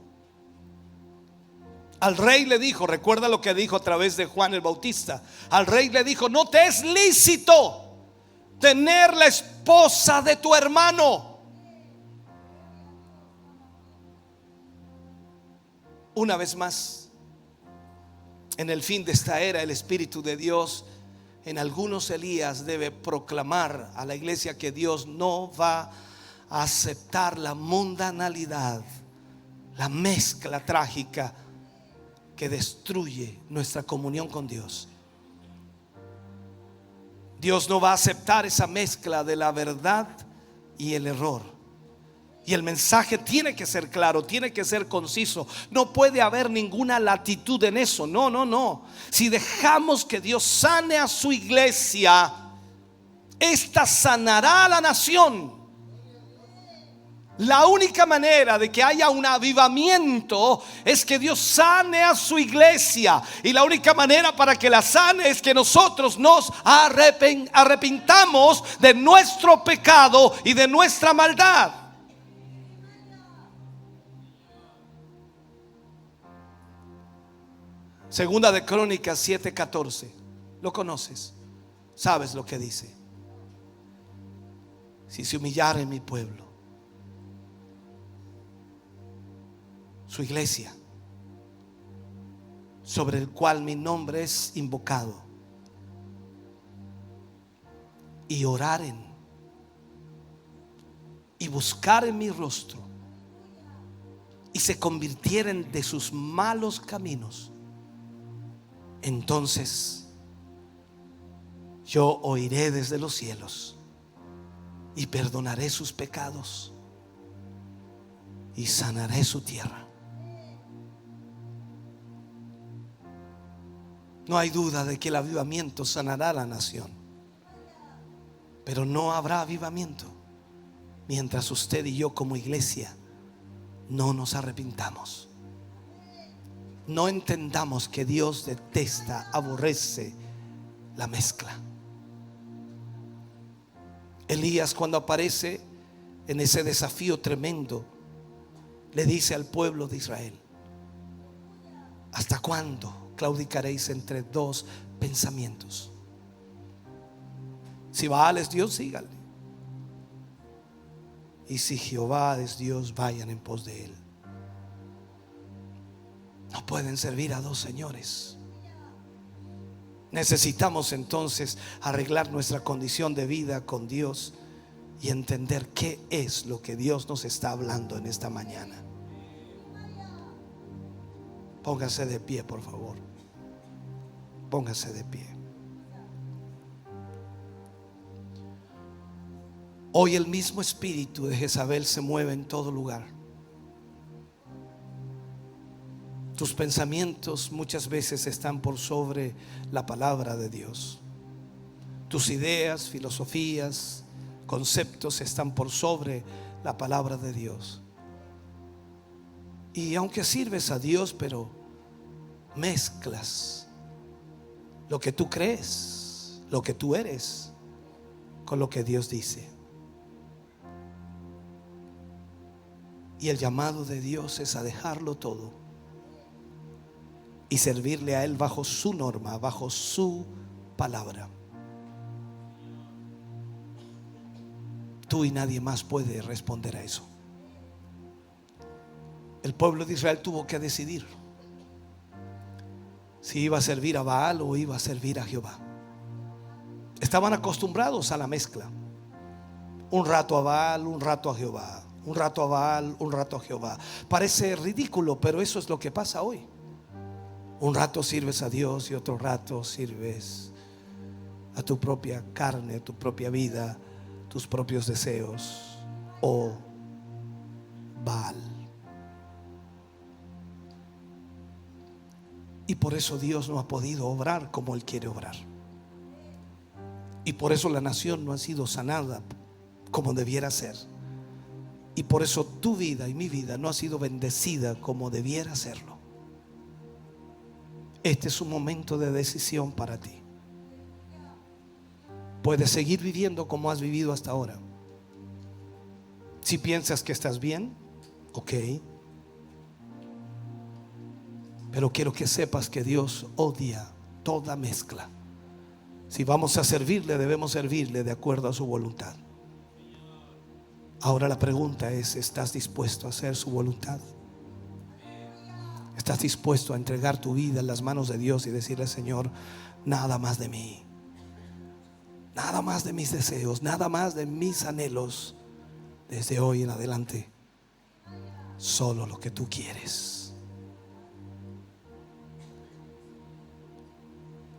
Al rey le dijo, recuerda lo que dijo a través de Juan el Bautista. Al rey le dijo: no te es lícito tener la esposa de tu hermano. Una vez más, en el fin de esta era, el Espíritu de Dios en algunos Elías debe proclamar a la iglesia que Dios no va a aceptar la mundanalidad, la mezcla trágica que destruye nuestra comunión con Dios. Dios no va a aceptar esa mezcla de la verdad y el error. Y el mensaje tiene que ser claro, tiene que ser conciso. No puede haber ninguna latitud en eso. No, no, no. Si dejamos que Dios sane a su iglesia, esta sanará a la nación. La única manera de que haya un avivamiento es que Dios sane a su iglesia. Y la única manera para que la sane es que nosotros nos arrepintamos de nuestro pecado y de nuestra maldad. Segunda de Crónicas 7:14. ¿Lo conoces? ¿Sabes lo que dice? Si se humillare mi pueblo, su iglesia, sobre el cual mi nombre es invocado, y oraren y buscaren mi rostro y se convirtieren de sus malos caminos, entonces yo oiré desde los cielos y perdonaré sus pecados y sanaré su tierra. No hay duda de que el avivamiento sanará a la nación, pero no habrá avivamiento mientras usted y yo como iglesia no nos arrepintamos. No entendamos que Dios detesta, aborrece la mezcla. Elías, cuando aparece en ese desafío tremendo, le dice al pueblo de Israel: ¿hasta cuándo claudicaréis entre dos pensamientos? Si Baal es Dios, síganle, y si Jehová es Dios, vayan en pos de él. No pueden servir a dos señores. Necesitamos entonces arreglar nuestra condición de vida con Dios y entender qué es lo que Dios nos está hablando en esta mañana. Póngase de pie, por favor. Póngase de pie. Hoy el mismo espíritu de Jezabel se mueve en todo lugar. Tus pensamientos muchas veces están por sobre la palabra de Dios. Tus ideas, filosofías, conceptos están por sobre la palabra de Dios. Y aunque sirves a Dios, pero mezclas lo que tú crees, lo que tú eres, con lo que Dios dice. Y el llamado de Dios es a dejarlo todo y servirle a Él bajo su norma, bajo su palabra. Tú y nadie más puede responder a eso. El pueblo de Israel tuvo que decidir si iba a servir a Baal o iba a servir a Jehová. Estaban acostumbrados a la mezcla. Un rato a Baal, un rato a Jehová. Un rato a Baal, un rato a Jehová. Parece ridículo, pero eso es lo que pasa hoy. Un rato sirves a Dios y otro rato sirves a tu propia carne, a tu propia vida, tus propios deseos o Baal. Y por eso Dios no ha podido obrar como Él quiere obrar. Y por eso la nación no ha sido sanada como debiera ser. Y por eso tu vida y mi vida no ha sido bendecida como debiera serlo. Este es un momento de decisión para ti. Puedes seguir viviendo como has vivido hasta ahora. Si piensas que estás bien, ok. Pero quiero que sepas que Dios odia toda mezcla. Si vamos a servirle, debemos servirle de acuerdo a su voluntad. Ahora la pregunta es: ¿estás dispuesto a hacer su voluntad? estás dispuesto a entregar tu vida en las manos de Dios y decirle: Señor, nada más de mí, nada más de mis deseos, nada más de mis anhelos. Desde hoy en adelante, solo lo que tú quieres.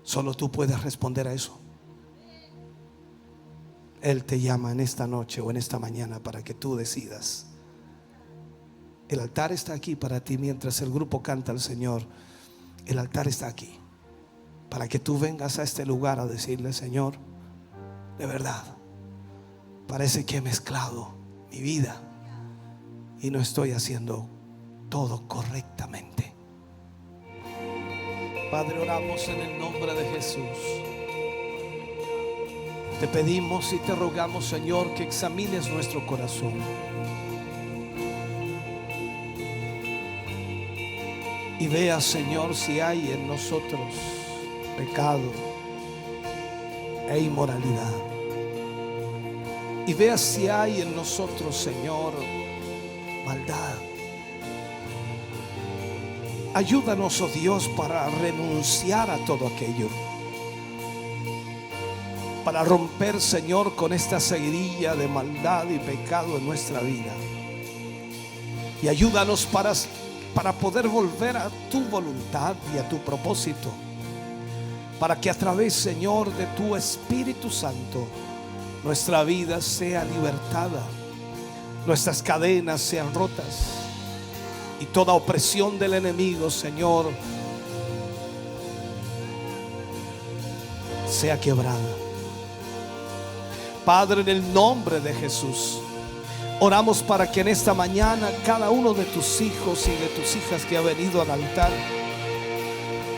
Solo tú puedes responder a eso. Él te llama en esta noche o en esta mañana para que tú decidas. El altar está aquí para ti. Mientras el grupo canta al Señor, el altar está aquí para que tú vengas a este lugar a decirle: Señor, de verdad, parece que he mezclado mi vida y no estoy haciendo todo correctamente. Padre, oramos en el nombre de Jesús. Te pedimos y te rogamos, Señor, que examines nuestro corazón. Y veas, Señor, si hay en nosotros pecado e inmoralidad. Y veas si hay en nosotros, Señor, maldad. Ayúdanos, oh Dios, para renunciar a todo aquello, para romper, Señor, con esta seguidilla de maldad y pecado en nuestra vida. Y ayúdanos para poder volver a tu voluntad y a tu propósito, para que a través, Señor, de tu Espíritu Santo, nuestra vida sea libertada, nuestras cadenas sean rotas y toda opresión del enemigo, Señor, sea quebrada. Padre, en el nombre de Jesús, oramos para que en esta mañana cada uno de tus hijos y de tus hijas que ha venido al altar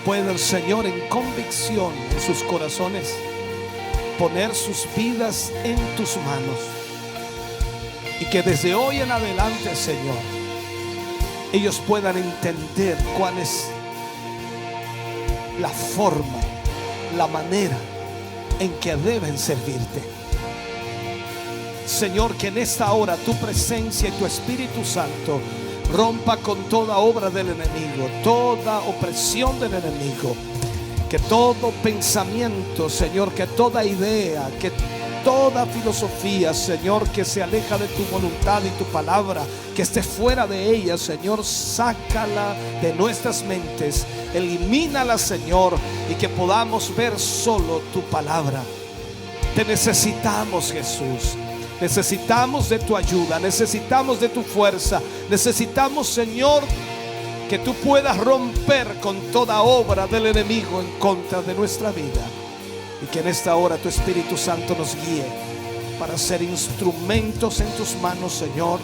puedan, Señor, en convicción en sus corazones poner sus vidas en tus manos, y que desde hoy en adelante, Señor, ellos puedan entender cuál es la forma, la manera en que deben servirte. Señor, que en esta hora tu presencia y tu Espíritu Santo rompa con toda obra del enemigo, toda opresión del enemigo. Que todo pensamiento, Señor, que toda idea, que toda filosofía, Señor, que se aleja de tu voluntad y tu palabra, que esté fuera de ella, Señor, sácala de nuestras mentes, elimínala, Señor, y que podamos ver solo tu palabra. Te necesitamos, Jesús. Necesitamos de tu ayuda, necesitamos de tu fuerza, necesitamos, Señor, que tú puedas romper con toda obra del enemigo en contra de nuestra vida, y que en esta hora tu Espíritu Santo nos guíe para ser instrumentos en tus manos, Señor,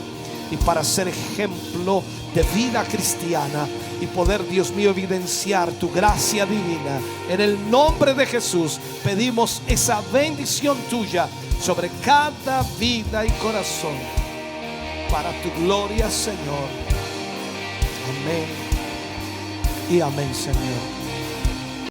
y para ser ejemplo de vida cristiana y poder, Dios mío, evidenciar tu gracia divina. En el nombre de Jesús pedimos esa bendición tuya sobre cada vida y corazón, para tu gloria, Señor. Amén y amén, Señor.